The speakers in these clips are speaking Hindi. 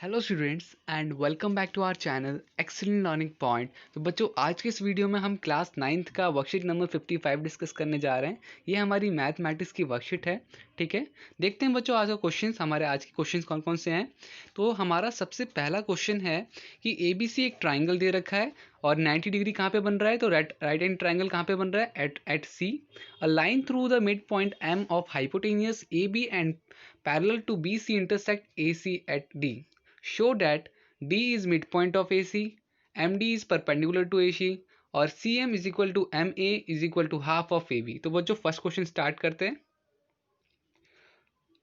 Hello students and welcome back to our channel excellent learning point. तो बच्चों, आज के इस वीडियो में हम क्लास 9th का वर्कशीट नंबर 55 डिस्कस करने जा रहे हैं। ये हमारी मैथमेटिक्स की वर्कशीट है। ठीक है, देखते हैं बच्चों आज का क्वेश्चंस। हमारे आज के क्वेश्चंस कौन कौन से हैं। तो हमारा सबसे पहला क्वेश्चन है कि ABC एक ट्राइंगल दे रखा है और 90 डिग्री कहाँ पे बन रहा है। तो राइट हैंड ट्राइंगल कहाँ पे बन रहा है, at C। A line through the mid point M of hypotenuse AB and parallel to BC intersect AC at D. Show that D is midpoint of AC, MD is perpendicular to AC और CM is equal to MA is equal to half of AB। तो बच्चों फर्स्ट क्वेश्चन स्टार्ट करते हैं।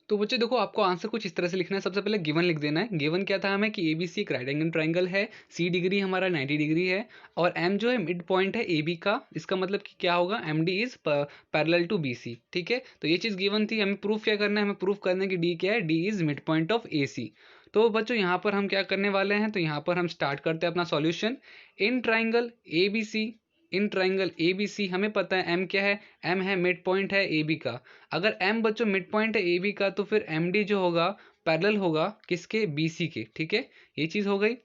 तो बच्चों देखो, आपको आंसर कुछ इस तरह से लिखना है। सबसे पहले गिवन लिख देना है। गिवन क्या था हमें कि ABC एक राइट एंगल ट्राइंगल है, C डिग्री हमारा 90 डिग्री है और M जो है मिड पॉइंट है AB का। इसका मतलब कि क्या होगा, MD is parallel to BC। ठीक है, तो ये चीज़ गिवन थी। हमें प्रूफ क्या करना है, हमें प्रूफ करना है कि D क्या है, D is mid point of AC। तो बच्चों यहाँ पर हम क्या करने वाले हैं, तो यहाँ पर हम स्टार्ट करते हैं अपना solution. In triangle ABC, in triangle ABC हमें पता है M क्या है, M है मिड पॉइंट है AB का। अगर M बच्चों मिड पॉइंट है AB का तो फिर MD जो होगा पैरेलल होगा किसके, BC के। ठीक है, ये चीज़ हो गई।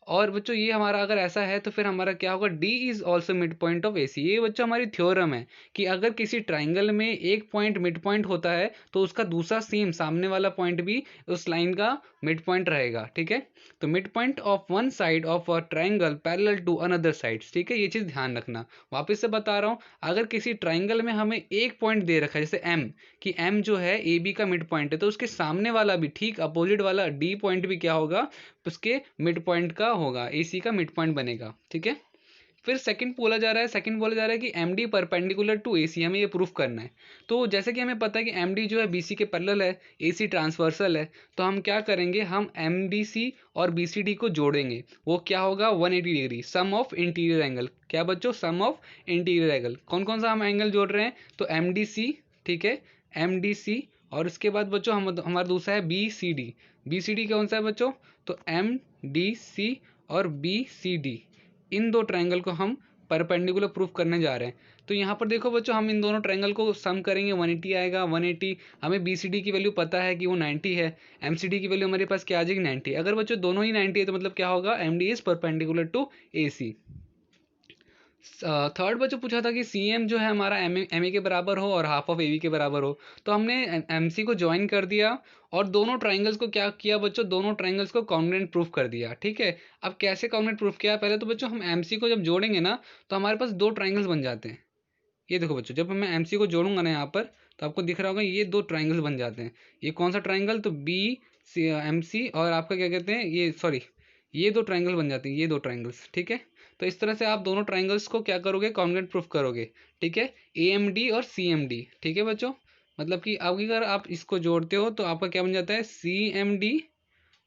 और बच्चों ये हमारा अगर ऐसा है तो फिर हमारा क्या होगा, D is also mid point of AC। ये बच्चों हमारी थ्योरम है कि अगर किसी ट्राइंगल में एक पॉइंट मिड पॉइंट होता है तो उसका दूसरा सेम सामने वाला पॉइंट भी उस लाइन का मिड पॉइंट रहेगा। ठीक है, तो mid point of one side of a triangle parallel to another sides. ठीक है, ये चीज़ ध्यान रखना। वापस से बता रहा हूँ, अगर किसी ट्राइंगल में हमें एक पॉइंट दे रखा है जैसे M, कि M जो है AB का मिड पॉइंट है, तो उसके सामने वाला भी ठीक अपोजिट वाला D पॉइंट भी क्या होगा, उसके मिड पॉइंट का होगा, AC का मिड पॉइंट बनेगा। ठीक है, फिर सेकंड बोला जा रहा है, कि MD परपेंडिकुलर टू AC, हमें ये प्रूफ करना है। तो जैसे कि हमें पता है कि MD जो है BC के पैरेलल है, AC ट्रांसवर्सल है, तो हम क्या करेंगे, हम MDC और BCD को जोड़ेंगे। वो क्या होगा, 180 degree, sum of interior angle. क्या बच्चों, सम ऑफ इंटीरियर एंगल। कौन कौन सा हम एंगल जोड़ रहे हैं, तो MDC। ठीक है, MDC। और उसके बाद बच्चों हम हमारा दूसरा है BCD। BCD कौन सा है बच्चों, तो MDC और BCD, इन दो ट्रायंगल को हम परपेंडिकुलर प्रूफ करने जा रहे हैं। तो यहाँ पर देखो बच्चों, हम इन दोनों ट्रायंगल को सम करेंगे, 180 आएगा। 180 हमें BCD की वैल्यू पता है कि वो 90 है, MCD की वैल्यू हमारे पास क्या आ जाएगी, 90। अगर बच्चों दोनों ही 90 है तो मतलब क्या होगा, MD is perpendicular to AC। Third बच्चों पूछा था कि CM जो है हमारा MA के बराबर हो और हाफ ऑफ AB के बराबर हो। तो हमने MC को ज्वाइन कर दिया और दोनों ट्राइंगल्स को क्या किया बच्चों, दोनों ट्राइंगल्स को कॉन्ग्रुएंट प्रूफ कर दिया। ठीक है, अब कैसे कॉन्ग्रुएंट प्रूफ किया, पहले तो बच्चों हम MC को जब जोड़ेंगे ना तो हमारे पास दो ट्राइंगल्स बन जाते हैं। ये देखो बच्चों, जब मैं MC को जोड़ूंगा ना यहाँ पर, तो आपको दिख रहा होगा ये दो ट्राइंगल्स बन जाते हैं। ये कौन सा ट्राइंगल, तो MC और आपका क्या कहते हैं, ये सॉरी, ये दो ट्राइंगल बन जाते हैं, ये दो ट्राइंगल्स। ठीक है, तो इस तरह से आप दोनों ट्राइंगल्स को क्या करोगे, कॉन्ग्रुएंट प्रूफ करोगे। ठीक है, AMD और CMD। ठीक है बच्चों, मतलब कि अब अगर आप इसको जोड़ते हो तो आपका क्या बन जाता है, CMD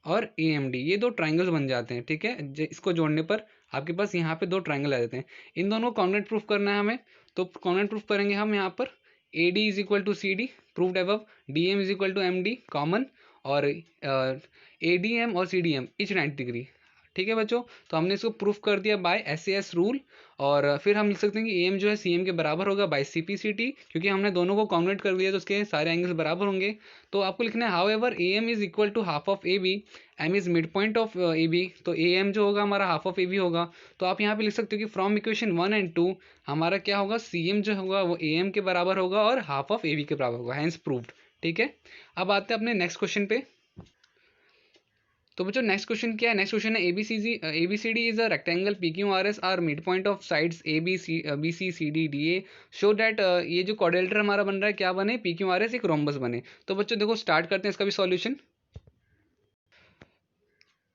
और AMD, ये दो ट्राइंगल्स बन जाते हैं। ठीक है, इसको जोड़ने पर आपके पास यहाँ पे दो ट्राइंगल आ जाते हैं। इन दोनों को कॉन्ग्रुएंट प्रूफ करना है हमें, तो कॉन्ग्रुएंट प्रूफ करेंगे हम यहाँ पर। AD is equal to CD, proved above. DM is equal to MD, common. और ADM और CDM इच 90 डिग्री। ठीक है बच्चों, तो हमने इसको प्रूफ कर दिया बाय SAS रूल। और फिर हम लिख सकते हैं कि AM जो है CM के बराबर होगा बाय CPCT, क्योंकि हमने दोनों को कॉन्ग्रुएंट कर दिया तो उसके सारे एंगल्स बराबर होंगे। तो आपको लिखना है however AM is equal to half of AB, M is mid point of AB, तो AM जो होगा हमारा हाफ ऑफ AB होगा। तो आप यहाँ पे लिख सकते हो कि फ्रॉम इक्वेशन 1 एंड 2 हमारा क्या होगा, CM जो होगा वो AM के बराबर होगा और हाफ ऑफ AB के बराबर होगा, हैंस प्रूव्ड। ठीक है, अब आते हैं अपने नेक्स्ट क्वेश्चन पे। तो बच्चों नेक्स्ट क्वेश्चन क्या है, नेक्स्ट क्वेश्चन है ABCD is a rectangle PQRS are mid point of sides ABCD show that, ये जो क्वाड्रिलेटरल हमारा बन रहा है क्या बने, PQRS एक रोम्बस बने। तो बच्चों देखो स्टार्ट करते हैं इसका भी सॉल्यूशन।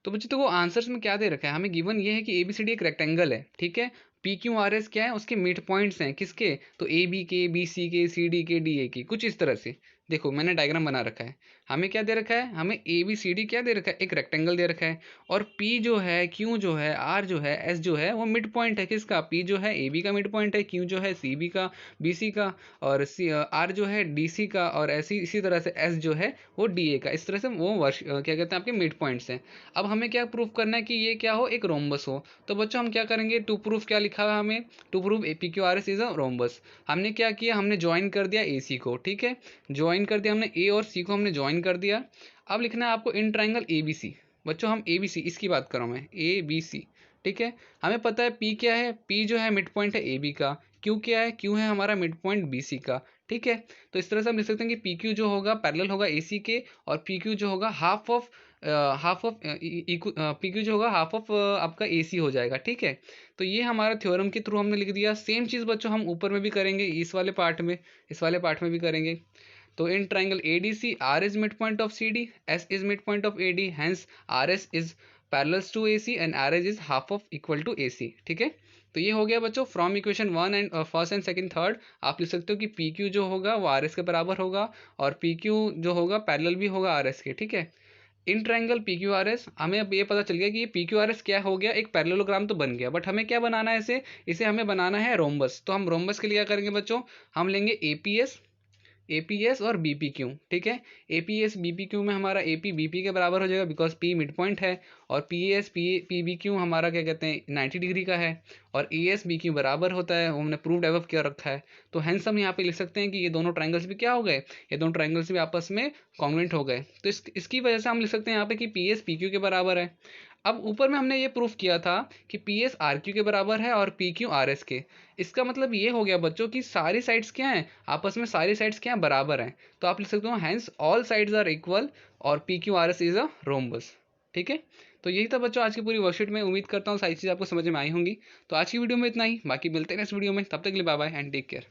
तो बच्चों देखो आंसर्स में क्या दे रखा है, हमें गिवन ये है कि ABCD एक रेक्टेंगल है। ठीक है, PQRS क्या है, उसके मिड पॉइंट्स हैं किसके, तो AB के, BC के, CD के, DA के, कुछ इस तरह से। देखो मैंने डायग्राम बना रखा है। हमें क्या दे रखा है, हमें ABCD क्या दे रखा है, एक रेक्टेंगल दे रखा है। और P जो है, Q जो है, R जो है, S जो है, वो मिड पॉइंट है किसका, P जो है AB का मिड पॉइंट है, Q जो है CB का, BC का, और R जो है DC का, और ऐसी इसी तरह से S जो है वो DA का। इस तरह से वो क्या कहते हैं आपके मिड पॉइंट्स हैं। अब हमें क्या प्रूफ करना है कि ये क्या हो, एक रोम्बस हो। तो बच्चों हम क्या करेंगे, टू प्रूफ क्या लिखा है हमें, to proof PQRS is a rhombus. हमने क्या किया, हमने ज्वाइन कर दिया AC को। ठीक है, ज्वाइन कर दिया हमने A और C को हमने ज्वाइन कर दिया। अब लिखना है आपको इन ट्राइंगल ABC। बच्चों हम ए बी सी इसकी बात कर रहा हूँ मैं, ए बी सी, ठीक है। हमें पता है पी क्या है, पी जो है मिड पॉइंट है ए बी का, क्यू क्या है, क्यू है हमारा मिड पॉइंट बी सी का, ठीक है। तो इस तरह से हम लिख सकते हैं कि पी क्यू जो होगा पैरेलल होगा ए सी के, और पी क्यू जो होगा हाफ ऑफ पी क्यू जो होगा हाफ ऑफ आपका ए सी हो जाएगा, ठीक है। तो ये हमारा थ्योरम के थ्रू हमने लिख दिया। सेम चीज़ बच्चों हम ऊपर में भी करेंगे, इस वाले पार्ट में, इस वाले पार्ट में भी करेंगे। तो in triangle ADC, R is midpoint of CD, S is midpoint of AD, hence RS is parallel to AC and RS is half of equal to AC, ठीक है। तो ये हो गया बच्चों from equation 1 and first and second third. आप लिख सकते हो कि PQ जो होगा वो RS के बराबर होगा, और PQ जो होगा पैरेलल भी होगा RS के, ठीक है। इन ट्राइंगल PQRS हमें अब ये पता चल गया कि ये PQRS क्या हो गया, एक पैरेललोग्राम तो बन गया, बट हमें क्या बनाना है इसे, इसे हमें बनाना है रोम्बस। तो हम रोम्बस के लिए क्या करेंगे बच्चों, हम लेंगे एपीएस और बीपीक्यू, ठीक है। एपीएस बीपीक्यू में हमारा एपी बीपी के बराबर हो जाएगा बिकॉज पी मिड पॉइंट है, और पीएस पीबीक्यू हमारा क्या कहते हैं 90 डिग्री का है, और एएस बीक्यू बराबर होता है, हमने प्रूव्ड एबव किया रखा है। तो हेंस हम यहाँ पे लिख सकते हैं कि ये दोनों ट्राइंगल्स भी क्या हो गए, ये दोनों ट्राइंगल्स भी आपस में कॉन्ग्रुएंट हो गए। तो इसकी वजह से हम लिख सकते हैं यहाँ पे कि पी एस पी क्यू के बराबर है। अब ऊपर में हमने ये प्रूफ किया था कि पी एस आर क्यू के बराबर है और पी क्यू आर एस के। इसका मतलब ये हो गया बच्चों कि सारी साइड्स क्या हैं, आपस में सारी साइड्स क्या हैं, बराबर हैं। तो आप लिख सकते हो hence all sides are equal और P Q R S is a rhombus, ठीक है। तो यही था बच्चों आज की पूरी वर्कशीट में। उम्मीद करता हूँ सारी चीज़ आपको समझ में आई होंगी। तो आज की वीडियो में इतना ही, बाकी मिलते हैं नेक्स्ट वीडियो में, तब तक के लिए bye bye and take care.